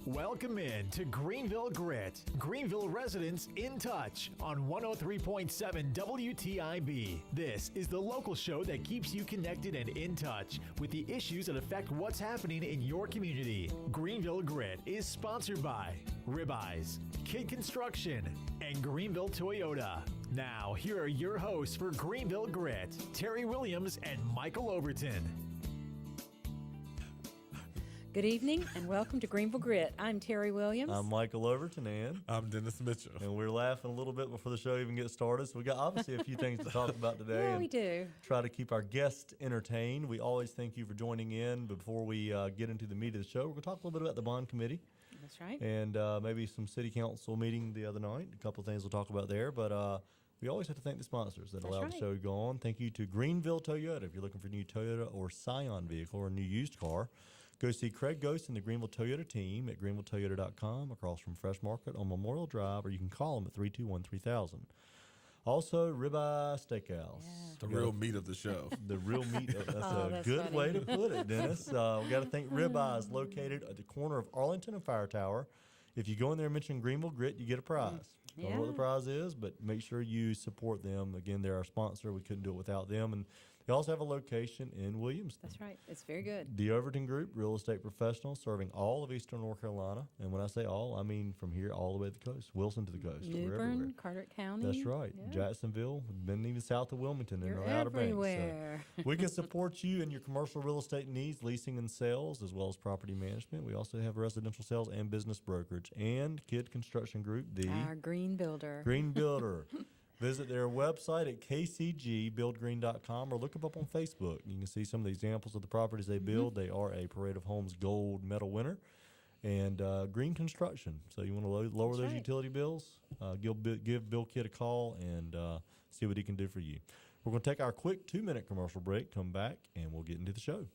Welcome in to Greenville Grit, Greenville residents in touch on 103.7 WTIB. This is the local show that keeps you connected and in touch with the issues that affect what's happening in your community. Greenville Grit is sponsored by Ribeyes, Kid Construction, and Greenville Toyota. Now, here are your hosts for Greenville Grit, Terry Williams and Michael Overton. Good evening and welcome to Greenville Grit. I'm Terry Williams. I'm Michael Overton, and I'm Dennis Mitchell. And we're laughing a little bit before the show even gets started. So we got obviously a few things to talk about today. Yeah, we do. Try to keep our guests entertained. We always thank you for joining in. Before we get into the meat of the show, we're going to talk a little bit about the bond committee. That's right. And maybe some city council meeting the other night. A couple of things we'll talk about there. But we always have to thank the sponsors that allow the show to go on. Thank you to Greenville Toyota. If you're looking for a new Toyota or Scion vehicle or a new used car, go see Craig Ghost and the Greenville Toyota team at greenvilletoyota.com across from Fresh Market on Memorial Drive, or you can call them at 321-3000. Also, Ribeye Steakhouse. Yeah. The real meat of the show. The real meat. That's good funny. way to put it, Dennis. We got to thank Ribeye is located at the corner of Arlington and Fire Tower. If you go in there and mention Greenville Grit, you get a prize. Don't know what the prize is, but make sure you support them. Again, they're our sponsor. We couldn't do it without them. And they also have a location in Williamston. That's right. It's very good. The Overton Group, real estate professionals serving all of eastern North Carolina. And when I say all, I mean from here all the way to the coast, Wilson to the coast. We're everywhere. Newbern, Carteret County. That's right. Yeah. Jacksonville, been even south of Wilmington and You're the Outer Banks. everywhere. So we can support you in your commercial real estate needs, leasing and sales, as well as property management. We also have residential sales and business brokerage. And Kid Construction Group, Our green builder. Green Builder. Visit their website at kcgbuildgreen.com or look them up on Facebook. You can see some of the examples of the properties they build. They are a Parade of Homes Gold Medal winner. And green construction. So you want to lower those utility bills? Give Bill Kidd a call and see what he can do for you. We're going to take our quick 2-minute commercial break, come back, and we'll get into the show.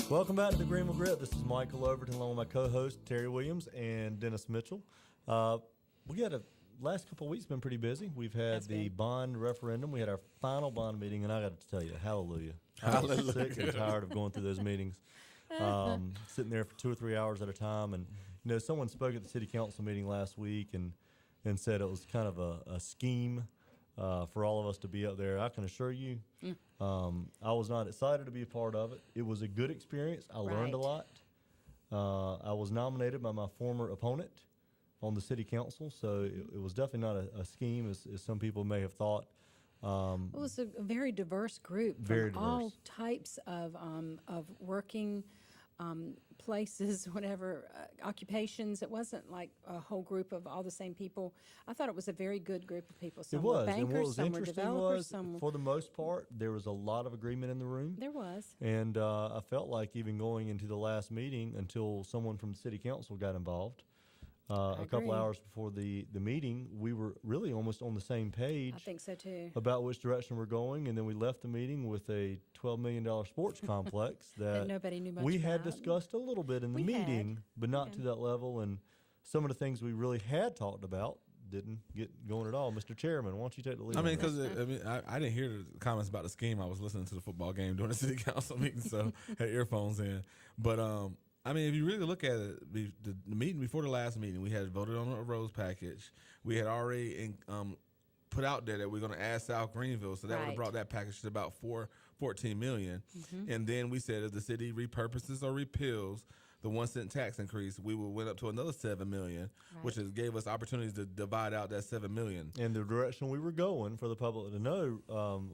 Welcome back to the Greenville Grit. This is Michael Overton along with my co-host Terry Williams and Dennis Mitchell. We had last couple of weeks been pretty busy. We've had the bond referendum. We had our final bond meeting, and I got to tell you, hallelujah. I'm sick and tired of going through those meetings, sitting there for 2 or 3 hours at a time. And someone spoke at the city council meeting last week and said it was kind of a scheme for all of us to be up there. I can assure you, I was not excited to be a part of it. It was a good experience. I learned a lot. I was nominated by my former opponent on the city council, so it was definitely not a scheme as some people may have thought. It was a very diverse group from all types of working places, whatever, occupations. It wasn't like a whole group of all the same people. I thought it was a very good group of people. Some were bankers, and what was some were interesting developers. was, for the most part, there was a lot of agreement in the room. There was. And I felt like even going into the last meeting until someone from the city council got involved, a couple hours before the meeting, we were really almost on the same page. I think so too. About which direction we're going, and then we left the meeting with a $12 million sports complex that nobody knew much we had about. discussed a little bit in the meeting, but not to that level. And some of the things we really had talked about didn't get going at all. Mr. Chairman, why don't you take the lead? I mean, because I didn't hear the comments about the scheme. I was listening to the football game during the city council meeting, so had earphones in. But I mean, if you really look at it, the meeting before the last meeting, we had voted on a roads package. We had already put out there that we're going to add South Greenville, so that would have brought that package to about $14 million. Mm-hmm. And then we said if the city repurposes or repeals the 1 cent tax increase, we went up to another $7 million, which gave us opportunities to divide out that $7 million. And the direction we were going, for the public to know,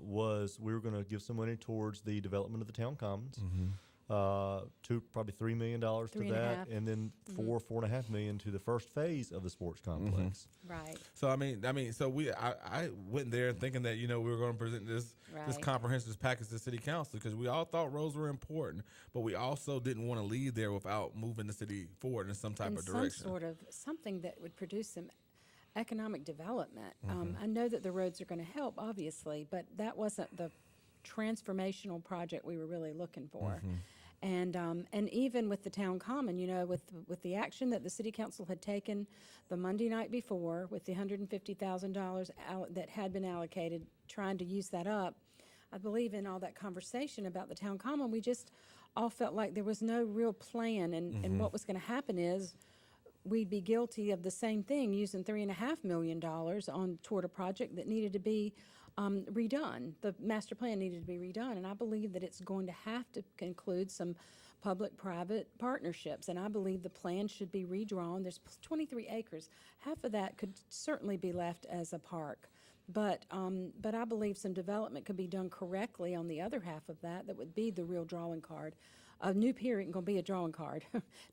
was we were going to give some money towards the development of the town commons. Mm-hmm. Probably $3 million to that, and then $4.5 million to the first phase of the sports complex. Mm-hmm. Right. So I mean, so I went there thinking that we were going to present this comprehensive package to city council because we all thought roads were important, but we also didn't want to leave there without moving the city forward in some type of direction. Some sort of something that would produce some economic development. I know that the roads are going to help, obviously, but that wasn't the transformational project we were really looking for. And even with the town common, with the action that the city council had taken the Monday night before, with the $150,000 that had been allocated, trying to use that up, I believe in all that conversation about the town common, we just all felt like there was no real plan, and what was going to happen is we'd be guilty of the same thing, using $3.5 million toward a project that needed to be redone. The master plan needed to be redone, and I believe that it's going to have to include some public-private partnerships, and I believe the plan should be redrawn. There's 23 acres. Half of that could certainly be left as a park. But I believe some development could be done correctly on the other half of that. That would be the real drawing card. A new pier ain't gonna be a drawing card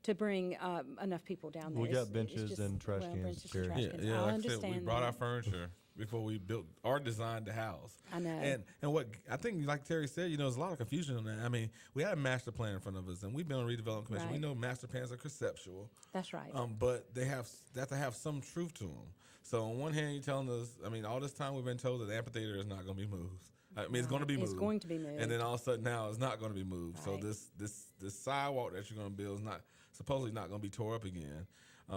to bring enough people down there. We got benches and trash cans. Benches and trash cans. Yeah, I like understand I said, we brought our furniture before we built or designed the house. I know. And what I think, like Terry said, there's a lot of confusion on that. I mean, we had a master plan in front of us, and we've been on redevelopment commission. Right. We know master plans are conceptual. That's right. But they have to have some truth to them. So on one hand, you're telling us, all this time we've been told that the amphitheater is not going to be moved. It's going to be moved. It's going to be moved. And then all of a sudden now it's not going to be moved. Right. So this sidewalk that you're going to build is supposedly not going to be tore up again.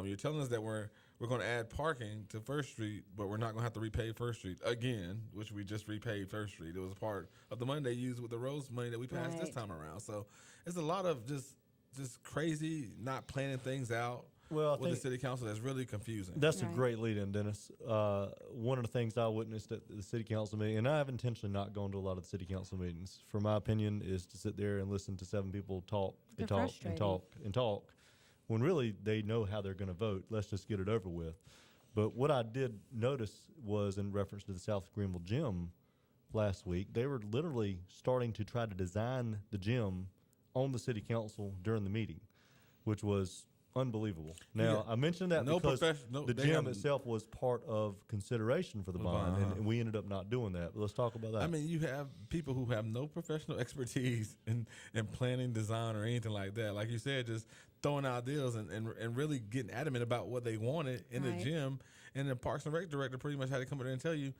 You're telling us that we're going to add parking to First Street, but we're not going to have to repay First Street again, which we just repaid First Street. It was a part of the money they used with the roads money that we passed this time around. So it's a lot of just crazy, not planning things out. Well, with the city council, that's really confusing. That's a great lead-in, Dennis. One of the things I witnessed at the city council meeting, and I have intentionally not gone to a lot of the city council meetings, for my opinion, is to sit there and listen to 7 people talk and talk and talk and talk, when really they know how they're going to vote. Let's just get it over with. But what I did notice was in reference to the South Greenville gym last week, they were literally starting to try to design the gym on the city council during the meeting, which was unbelievable. Now, I mentioned that because the gym itself was part of consideration for the bond, and we ended up not doing that. But let's talk about that. You have people who have no professional expertise in planning, design, or anything like that. Like you said, just throwing ideas and really getting adamant about what they wanted in the gym. And the Parks and Rec director pretty much had to come in there and tell you,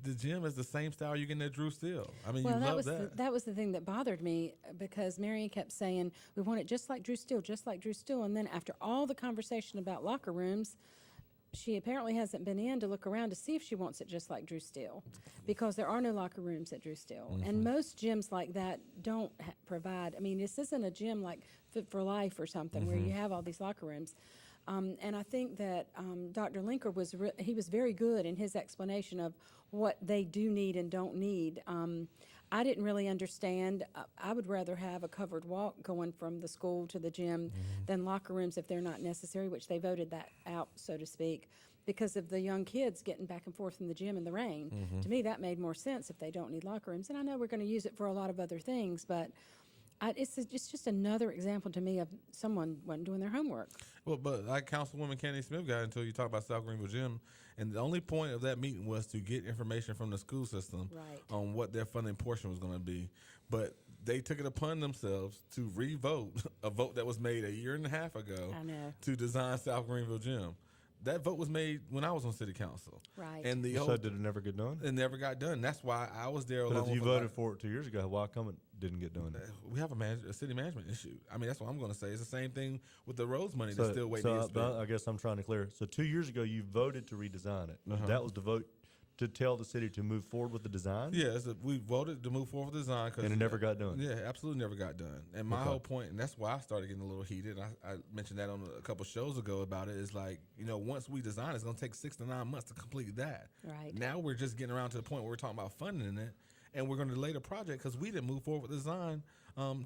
the gym is the same style you're getting at Drew Still. You love that. That was the thing that bothered me, because Marion kept saying, we want it just like Drew Still, just like Drew Still. And then after all the conversation about locker rooms, she apparently hasn't been in to look around to see if she wants it just like Drew Still, because there are no locker rooms at Drew Still. And most gyms like that don't provide, this isn't a gym like Fit for Life or something where you have all these locker rooms. And I think that Dr. Linker he was very good in his explanation of what they do need and don't need. I didn't really understand. I would rather have a covered walk going from the school to the gym than locker rooms if they're not necessary, which they voted that out, so to speak, because of the young kids getting back and forth from the gym in the rain. To me, that made more sense if they don't need locker rooms. And I know we're going to use it for a lot of other things, but it's just another example to me of someone wasn't doing their homework. Well, but like Councilwoman Candy Smith got until you talk about South Greenville Gym, and the only point of that meeting was to get information from the school system on what their funding portion was going to be. But they took it upon themselves to re-vote a vote that was made a year and a half ago to design South Greenville Gym. That vote was made when I was on city council. Right. And so did it never get done? It never got done. That's why I was there alone. But if you voted for it 2 years ago, why come it didn't get done? We have a city management issue. That's what I'm going to say. It's the same thing with the roads money that's still waiting to get spent. I guess I'm trying to clear. So 2 years ago, you voted to redesign it. That was the vote to tell the city to move forward with the design? Yeah, we voted to move forward with the design. And it never got done? Yeah, absolutely never got done. And my whole point, and that's why I started getting a little heated, I mentioned that on a couple shows ago about it, is like, once we design, it's going to take 6 to 9 months to complete that. Right. Now we're just getting around to the point where we're talking about funding it, and we're going to delay the project because we didn't move forward with the design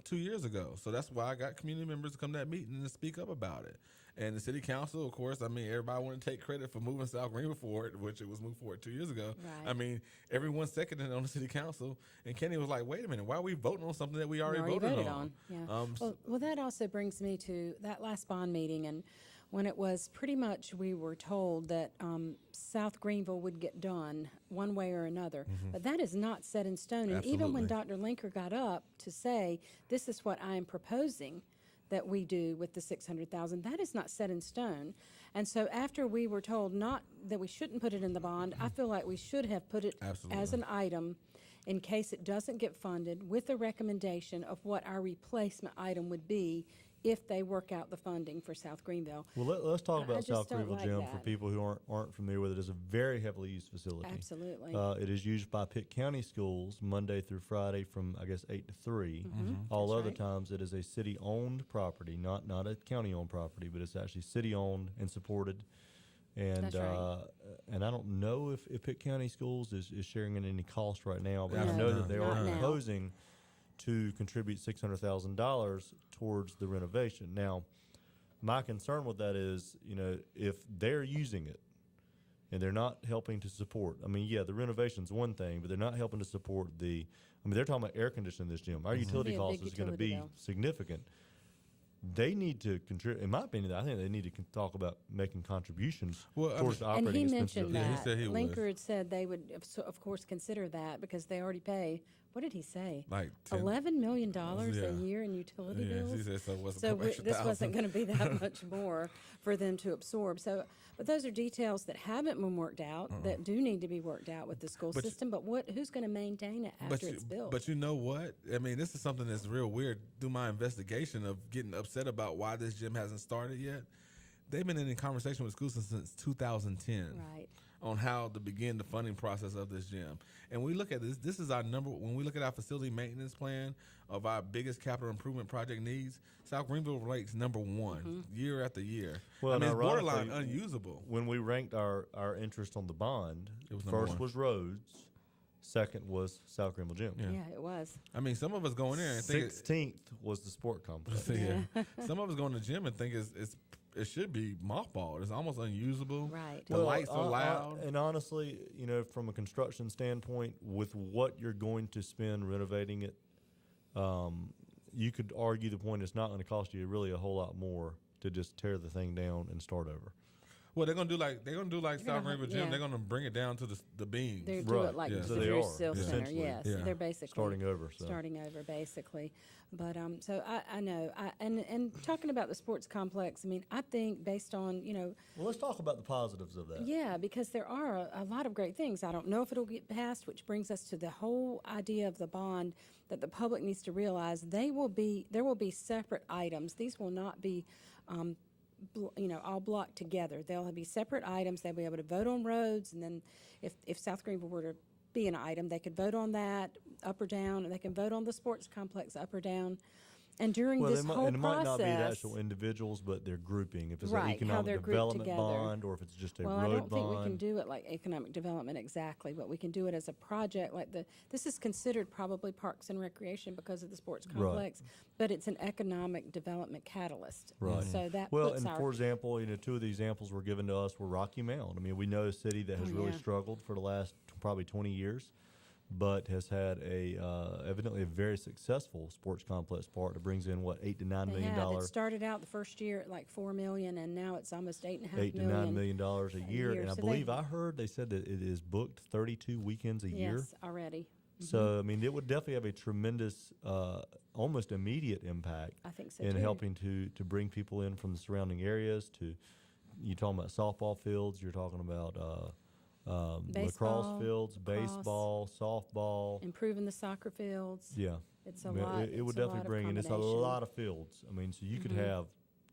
2 years ago. So that's why I got community members to come to that meeting and speak up about it. And the city council, of course, everybody wanted to take credit for moving South Greenville forward, which it was moved forward 2 years ago. Right. Everyone seconded on the city council. And Kenny was like, wait a minute, why are we voting on something that we already voted on? Yeah. Well, that also brings me to that last bond meeting. And when it was pretty much, we were told that South Greenville would get done one way or another. But that is not set in stone. And even when Dr. Linker got up to say, this is what I am proposing that we do with the $600,000, that is not set in stone. And so after we were told not that we shouldn't put it in the bond, I feel like we should have put it as an item in case it doesn't get funded, with a recommendation of what our replacement item would be if they work out the funding for South Greenville. Well, let's talk I about just South don't Greenville like Gym for that. people who aren't familiar with it. It's a very heavily used facility. Absolutely. It is used by Pitt County schools Monday through Friday from, I guess, 8 to 3. All That's other right. times it is a city-owned property, not a county-owned property, but it's actually city-owned and supported. And That's right. and I don't know if Pitt County Schools is sharing in any cost right now, but I No, know that they are not now. proposing to contribute $600,000 towards the renovation. Now, my concern with that is, if they're using it and they're not helping to support, I mean, yeah, the renovation's one thing, but they're not helping to support they're talking about air conditioning this gym. Our utility Be a cost big is going to utility be bill. significant. They need to contribute. In my opinion, I think they need to talk about making contributions towards the And operating he expenses. mentioned Yeah, he that. said he would. Linker had said they would, of course, consider that because they already pay. What did he say? Like 10 $11 million a Yeah. year in utility Yeah, bills. he said so. What's So this wasn't going to be that much more for them to absorb. So, but those are details that haven't been worked out that do need to be worked out with the school But you- system. But who's going to maintain it after it's built? But you know what? I mean, this is something that's real weird. Through my investigation of getting upset about why this gym hasn't started yet, they've been in conversation with schools since 2010 Right. on how to begin the funding process of this gym. And we look at this. This is our when we look at our facility maintenance plan of our biggest capital improvement project needs, South Greenville ranks number one year after year. Well, I mean, and it's borderline ironically, unusable. When we ranked our interest on the bond, It was number first one. was roads, second was South Greenville Gym. Yeah, it was. I mean, some of us go in there and think 16th was the sport complex. yeah. Some of us go in the gym and think it should be mothballed. It's almost unusable. Right. The lights are loud. And honestly, from a construction standpoint, with what you're going to spend renovating it, you could argue the point it's not going to cost you really a whole lot more to just tear the thing down and start over. Well, they're gonna do like South gonna- Greenville Gym. yeah. They're gonna bring it down to the beams. They do Right. it like Yeah. the So they Bruce are, Sill Center. essentially. Yes, Yeah. they're basically Starting over. So. starting over basically. But so I know. And talking about the sports complex, I mean, I think based on Well, let's talk about the positives of that. yeah, because there are a lot of great things. I don't know if it'll get passed, which brings us to the whole idea of the bond that the public needs to realize. There will be separate items. These will not be all blocked together. They'll be separate items. They'll be able to vote on roads, and then if South Greenville were to be an item, they could vote on that up or down, and they can vote on the sports complex up or down. And during Well, this they might, whole and it might not be the process, actual individuals, but they're grouping. If it's Right, an how economic they're grouped development together. bond, or if it's just a well, road I don't bond. think we can do it like economic development exactly, but we can do it as a project. This is considered probably Parks and Recreation because of the sports complex, but it's an economic development catalyst. Right. So that Well, puts and for example, two of the examples were given to us were Rocky Mount. I mean, we know a city that has really yeah. struggled for the last probably 20 years, but has had evidently a very successful sports complex park that brings in $8 to $9 million. It started out the first year at like $4 million, and now it's almost $8.5 $8 to $9 million a year, and I So believe I heard they said that it is booked 32 weekends a year. Yes, already. So I mean, it would definitely have a tremendous, almost immediate impact I think so in too. helping to bring people in from the surrounding areas. You're talking about softball fields. You're talking about Baseball, lacrosse fields, lacrosse. baseball, softball. Improving the soccer fields. Yeah, It's a I mean, lot. It would it's a lot definitely of bring in. It's a combination. lot of fields. I mean, so you could have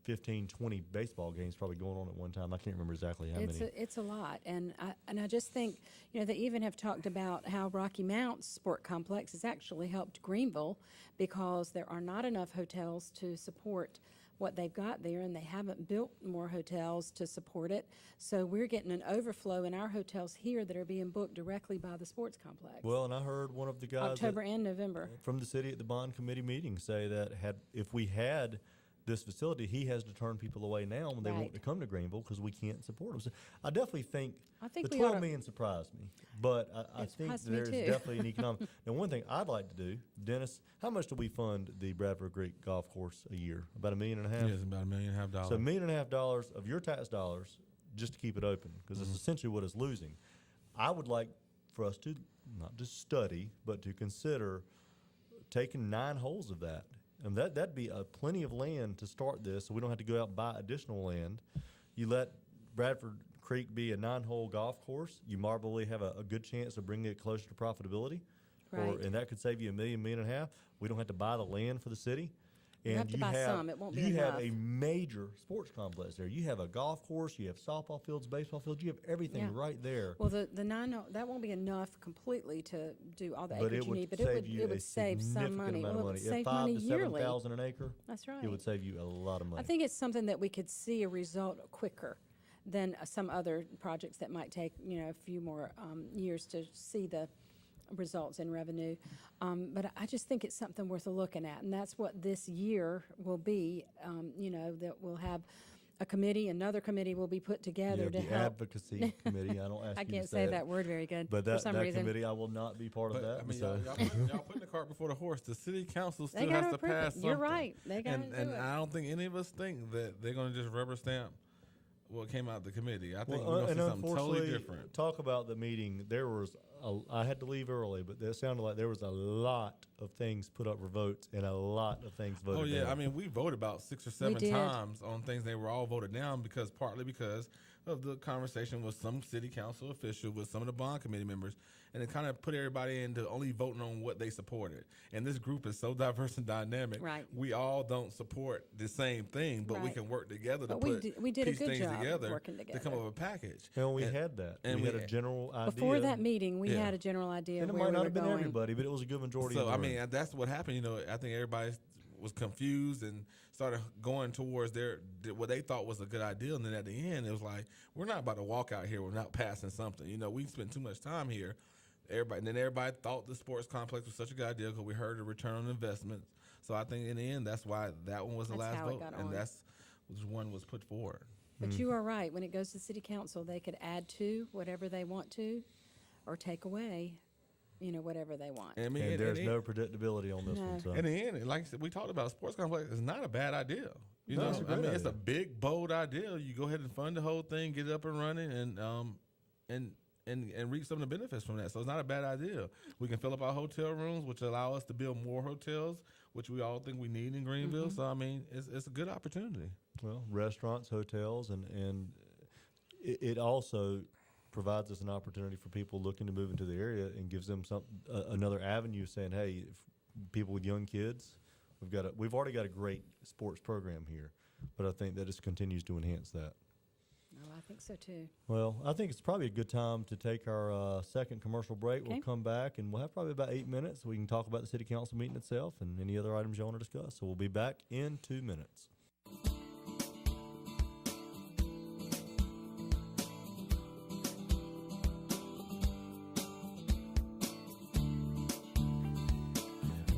15, 20 baseball games probably going on at one time. I can't remember exactly how many. It's a lot, and I just think they even have talked about how Rocky Mount Sport Complex has actually helped Greenville because there are not enough hotels to support what they've got there, and they haven't built more hotels to support it. So we're getting an overflow in our hotels here that are being booked directly by the sports complex. Well, and I heard one of the guys October and November. from the city at the bond committee meeting say that if we had this facility, he has to turn people away now when they want Right. to come to Greenville because we can't support them. So I definitely think think the we oughta- 12 million surprised me, but I It think surprised me there's too. definitely an economic. Now, one thing I'd like to do, Dennis, how much do we fund the Bradford Grit Golf Course a year? About $1.5 million. Yeah, it's about $1.5 million. So $1.5 million of your tax dollars just to keep it open because it's essentially what it's losing. I would like for us to not just study, but to consider taking 9 holes of that. And that'd be plenty of land to start this, so we don't have to go out and buy additional land. You let Bradford Creek be a 9-hole golf course, you probably have a good chance of bringing it closer to profitability. Right. and that could save you $1 million, $1.5 million. We don't have to buy the land for the city. You have to buy some. It won't be You have enough. a major sports complex there. You have a golf course. You have softball fields, baseball fields. You have everything right there. Well, the 9 that won't be enough completely to do all the But acreage it you would need. But save you it a would save some significant money. amount Well, of it money. would At save 5 money to yearly. 7,000 an acre. That's right. It would save you a lot of money. I think it's something that we could see a result quicker than some other projects that might take a few more years to see the results in revenue. But I just think it's something worth looking at, and that's what this year will be. That we'll have a committee, another committee will be put together to the help. advocacy committee. I don't ask I you can't to say it. that word very good But for that some reason. committee, I will not be part of that. I mean, so. y'all putting the cart before the horse. The city council They still gotta has to approve it. pass something. You're right. They gotta do and it. I don't think any of us think that they're going to just rubber stamp what came out of the committee. I think we're Well, going to and see something totally unfortunately, different. talk about the meeting. There was, I had to leave early, but it sounded like there was a lot of things put up for votes and a lot of things voted Oh yeah, down. I mean we voted about 6 or 7 did. times on things. They were all voted down partly because of the conversation with some city council official, with some of the bond committee members, and it kind of put everybody into only voting on what they supported. And this group is so diverse and dynamic. Right. We all don't support the same thing, but we Right. can work together to But put we did a piece good things job of together working to come together. up with a package. And we And- had that. and We had we- a general idea. Before that meeting, we Yeah. had a general idea and of it where might we not were have been going. everybody, but it was a good majority. So of the I room. mean, that's what happened. I think everybody was confused and started going towards what they thought was a good idea, and then at the end, it was like, we're not about to walk out here without passing something. We spent too much time here. Everybody thought the sports complex was such a good idea because we heard the return on investment. So I think in the end, that's why that one was the That's last how it vote, got and on. that's which one was put forward. But you are right. When it goes to city council, they could add to whatever they want to, or take away, whatever they want. And I mean, and and- there's and- no predictability on this No. one. So. In the end, like I said, we talked about sports complex. It's not a bad idea. No, it's a great it's a idea. big, bold idea. You go ahead and fund the whole thing, get it up and running, and reap some of the benefits from that. So it's not a bad idea. We can fill up our hotel rooms, which allow us to build more hotels, which we all think we need in Greenville. Mm-hmm. So I mean, it's a good opportunity. Well, restaurants, hotels, and it also provides us an opportunity for people looking to move into the area and gives them another avenue, saying, "Hey, if people with young kids, we've already got a great sports program here, but I think that just continues to enhance that." No, I think so too. Well, I think it's probably a good time to take our second commercial break. Okay. We'll come back, and we'll have probably about 8 minutes. We can talk about the city council meeting itself and any other items you want to discuss. So we'll be back in 2 minutes.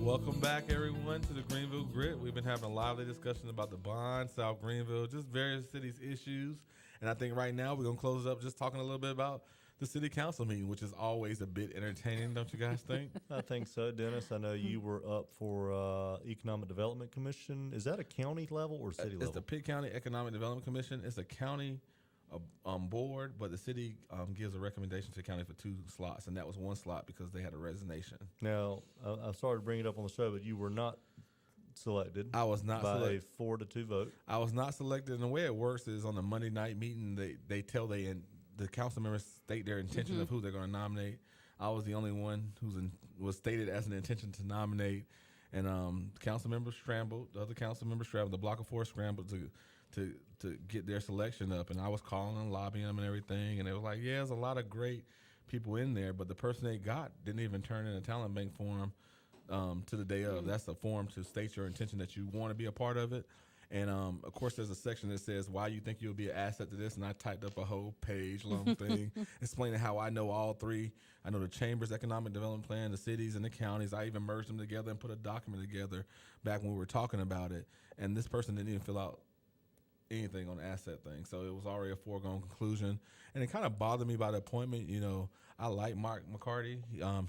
Welcome back, everyone, to the Greenville Grit. We've been having a lively discussion about the bond, South Greenville, just various cities' issues. And I think right now we're going to close it up just talking a little bit about the city council meeting, which is always a bit entertaining, don't you guys think? I think so, Dennis. I know you were up for Economic Development Commission. Is that a county level or city It's level? the Pitt County Economic Development Commission. It's a county board, but the city gives a recommendation to the county for 2 slots, and that was 1 slot because they had a resignation. Now, I started to bring it up on the show, but you were not selected. I was not by selected. a 4-2 vote. I was not selected, and the way it works is on the Monday night meeting, the council members state their intention of who they're going to nominate. I was the only one was stated as an intention to nominate, and council members scrambled. The other council members scrambled. The block of 4 scrambled to get their selection up, and I was calling and lobbying them and everything, and it was like, yeah, there's a lot of great people in there, but the person they got didn't even turn in a talent bank form to the day of. That's a form to state your intention that you want to be a part of it. And, of course, there's a section that says why you think you'll be an asset to this, and I typed up a whole page-long thing explaining how I know all 3. I know the Chamber's Economic Development Plan, the cities and the counties. I even merged them together and put a document together back when we were talking about it. And this person didn't even fill out anything on the asset thing. So it was already a foregone conclusion. And it kind of bothered me by the appointment. I like Mark McCarty.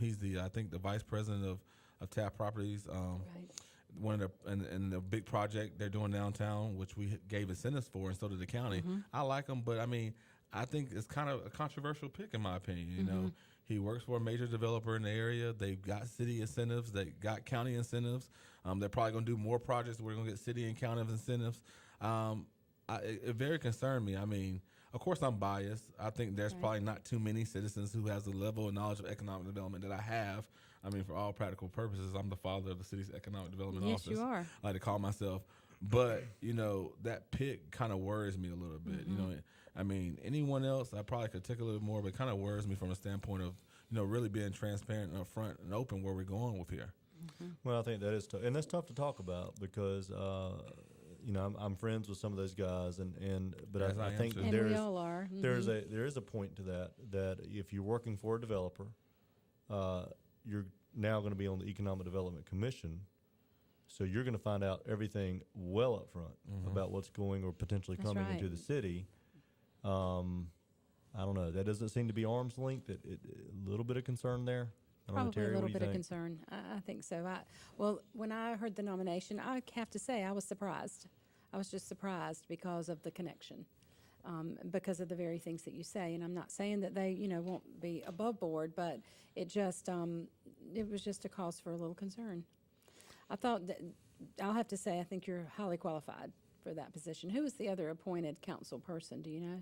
He's I think the vice president of TAP Properties. Right. One of the big project they're doing downtown, which we gave incentives for, and so did the county. I like him, but I mean, I think it's kind of a controversial pick in my opinion. He works for a major developer in the area. They've got city incentives. They got county incentives. They're probably going to do more projects. We're going to get city and county incentives. It very concerned me. I mean, of course, I'm biased. I think there's probably not too many citizens who has the level of knowledge of economic development that I have I mean, for all practical purposes, I'm the father of the city's economic development Yes, office. you are. I like to call myself. But, that pick kind of worries me a little bit. I mean, anyone else, I probably could take a little more, but it kind of worries me from a standpoint of, really being transparent and upfront and open where we're going with here. Well, I think that is tough. And that's tough to talk about because, I'm friends with some of those guys, but As I I am think too. that And we all are. there is a point to that if you're working for a developer, you're now going to be on the Economic Development Commission. So you're going to find out everything well up front about what's going or potentially That's coming right. into the city. I don't know. That doesn't seem to be arm's length. A little bit of concern there. I don't know, Probably Terry, a what little do you bit of think? concern. I think so. Well, when I heard the nomination, I have to say I was surprised. I was just surprised because of the connection, because of the very things that you say. And I'm not saying that they, won't be above board, but it just, it was just a cause for a little concern. I thought that, I'll have to say, I think you're highly qualified for that position. Who was the other appointed council person? Do you know?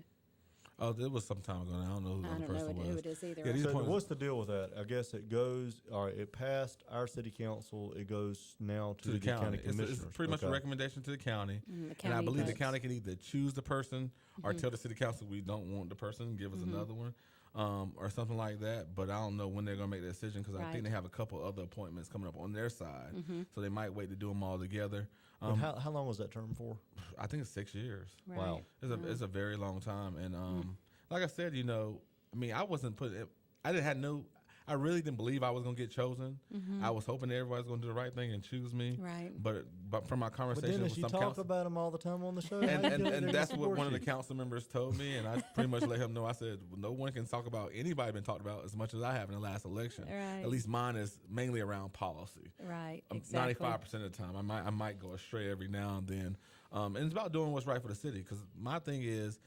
Oh, it was some time ago. I don't know who the I other don't know person was. who it is either. Yeah, these So appointments- what's the deal with that? I guess it goes, all right, it passed our city council. It goes now to the county It's commissioners. pretty much a Okay. recommendation to the county. The And I county believe the votes. county can either choose the person or tell the city council we don't want the person, give us another one, or something like that. But I don't know when they're going to make the decision because I Right. think they have a couple other appointments coming up on their side. So they might wait to do them all together. And how long was that term for? I think it's 6 years. Right. Wow. It's a very long time. And like I said, I mean, I wasn't putting. I really didn't believe I was going to get chosen. I was hoping that everybody was going to do the right thing and choose me. Right. But from my But conversation Dennis, with you some talk council, about him all the time on the show. and that's what one of the council members told me, and I pretty much let him know. I said, well, no one can talk about anybody been talked about as much as I have in the last election. Right. At least mine is mainly around policy. Right. Exactly. 95% of the time, I might go astray every now and then, and it's about doing what's right for the city. Because my thing is,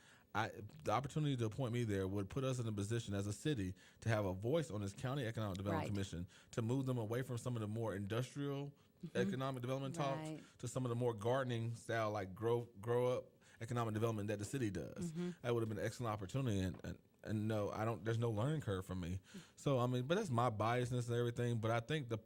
the opportunity to appoint me there would put us in a position as a city to have a voice on this county economic development Right. commission to move them away from some of the more industrial economic development talks Right. to some of the more gardening style, like grow up economic development that the city does. That would have been an excellent opportunity, and no, I don't. There's no learning curve for me. So I mean, but that's my biasness and everything. But I think the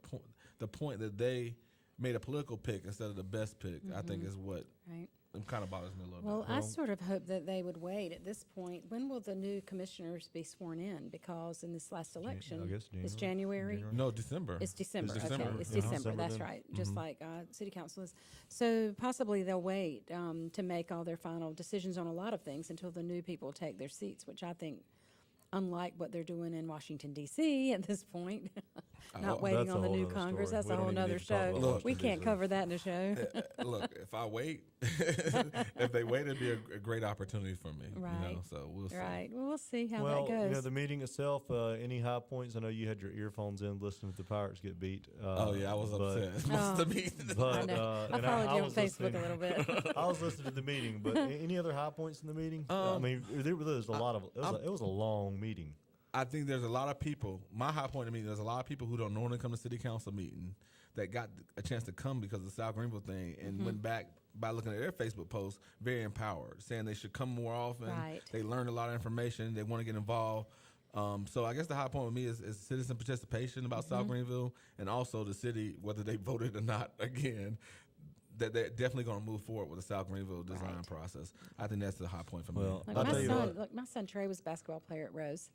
point that they made a political pick instead of the best pick, I think is what Right. kind of bothers me a little Well, bit. I sort of hope that they would wait at this point. When will the new commissioners be sworn in? Because in this last election, I guess it's January. No, December. It's December. It's Okay, December. it's Yeah. December. December That's then. right. Just like city council is. So possibly they'll wait to make all their final decisions on a lot of things until the new people take their seats, which I think, unlike what they're doing in Washington D.C. at this point, not waiting that's on a the whole new nother Congress. story. That's We a don't whole even nother need to talk show. about We Washington can't D.C. cover that in a show. Look, if I wait, if they wait, it'd be a great opportunity for me. Right. So we'll see. Right. Well, we'll see how Well, that goes. the meeting itself, any high points? I know you had your earphones in listening to the Pirates get beat. Oh yeah, I was but- upset. Must have been. But, I know. I and followed you on was Facebook listening- a little bit. I was listening to the meeting, but any other high points in the meeting? I mean, there was a lot of. It was a long meeting. I think there's a lot of people. My high point to me, there's a lot of people who don't normally come to city council meeting that got a chance to come because of the South Greenville thing and went back by looking at their Facebook posts very empowered, saying they should come more often. Right. They learned a lot of information. They want to get involved. So I guess the high point with me is citizen participation about South Greenville and also the city, whether they voted or not again, that they're definitely going to move forward with the South Greenville design Right. process. I think that's the high point for Well, me. I'll tell you what. Look, my son Trey was a basketball player at Rose,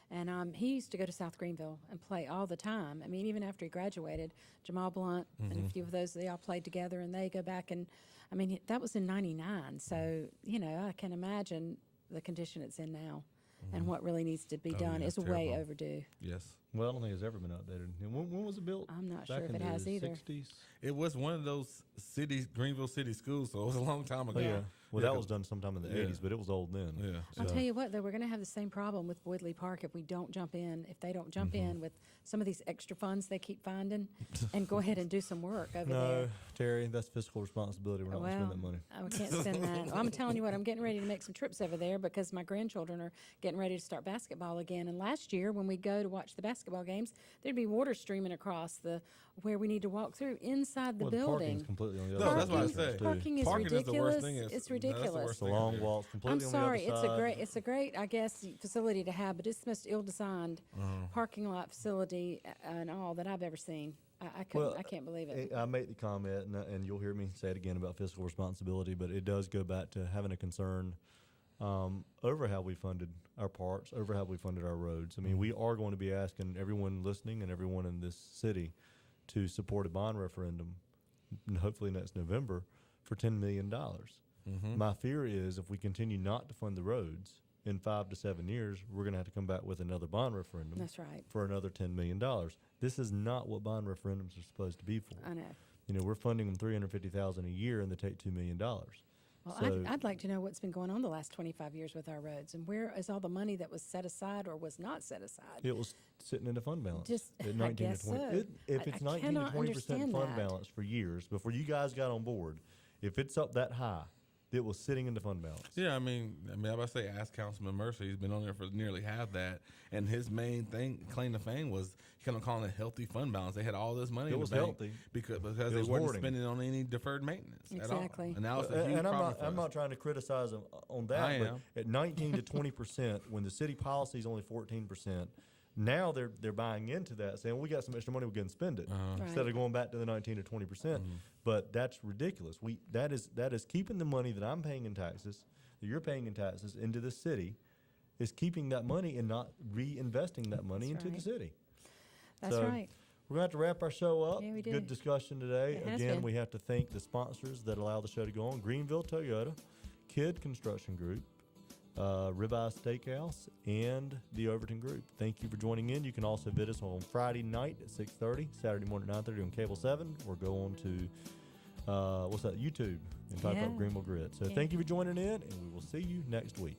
and he used to go to South Greenville and play all the time. I mean, even after he graduated, Jamal Blunt and a few of those, they all played together, and they go back and, I mean, that was in '99. So I can imagine the condition it's in now, and what really needs to be done yeah, is way terrible. overdue. Yes. Well, I don't think it's ever been updated. And when was it built? I'm not Back sure if in it the has either. 60s? It was one of those Greenville city schools, so it was a long time ago. Oh, yeah. Well, Yeah, that was done sometime in the yeah. 80s, but it was old then. Yeah. I'll So- tell you what, though, we're going to have the same problem with Boydley Park if we don't jump in, if they don't jump in with some of these extra funds they keep finding and go ahead and do some work over No, there. Terry, that's fiscal responsibility. We're not going to spend that money. I can't spend that. Well, I'm telling you what, I'm getting ready to make some trips over there because my grandchildren are getting ready to start basketball again. And last year, when we go to watch the basketball basketball games, there'd be water streaming across where we need to walk through inside the The parking's building. completely on the No, other that's side. what I of the say. entrance, too. Parking is Parking is the ridiculous. worst thing. It's That's the ridiculous. worst It's a thing long to do. walk, I'm completely on sorry, the other side. it's a great, I guess, facility to have, but it's the most ill-designed parking lot facility and all that I've ever seen. I can't believe it. I made the comment, and you'll hear me say it again about fiscal responsibility, but it does go back to having a concern over how we funded our parks, over how we funded our roads. I mean, we are going to be asking everyone listening and everyone in this city to support a bond referendum, hopefully next November, for $10 million. My fear is if we continue not to fund the roads, in 5 to 7 years, we're going to have to come back with another bond referendum. That's right. For another $10 million. This is not what bond referendums are supposed to be for. I know. You know, we're funding them $350,000 a year, and they take $2 million. Well, So- I'd like to know what's been going on the last 25 years with our roads, and where is all the money that was set aside or was not set aside? It was sitting in the fund balance. Just- at I 19 guess to 20. so. If I it's 19 to cannot 20% understand fund that. balance for years before you guys got on board, if it's up that high, it was sitting in the fund balance. Yeah, I mean, I was about to say, ask Councilman Mercer. He's been on there for nearly half that, and his main claim to fame was kind of calling it healthy fund balance. They had all this money. It in was the bank healthy. because It they was weren't hoarding. spending on any deferred maintenance at all. Exactly. And now it's a huge And problem for I'm us. not trying to criticize them on that, I but am. at 19 to 20%, when the city policy is only 14%, now they're buying into that, saying, we got some extra money, we can spend it, instead of going back to the 19 to 20%. But that's ridiculous. That is keeping the money that I'm paying in taxes, that you're paying in taxes, into the city, is keeping that money and not reinvesting that money That's into the right. city. That's So, right. We're going to have to wrap our show up. Yeah, we do. Good discussion today. It has Again, been. we have to thank the sponsors that allow the show to go on. Greenville Toyota, Kidd Construction Group, Ribeye Steakhouse, and the Overton Group. Thank you for joining in. You can also visit us on Friday night at 6:30, Saturday morning at 9:30 on Cable 7, or go on to YouTube and type Yeah. up Greenville Grit. So Yeah. thank you for joining in, and we will see you next week.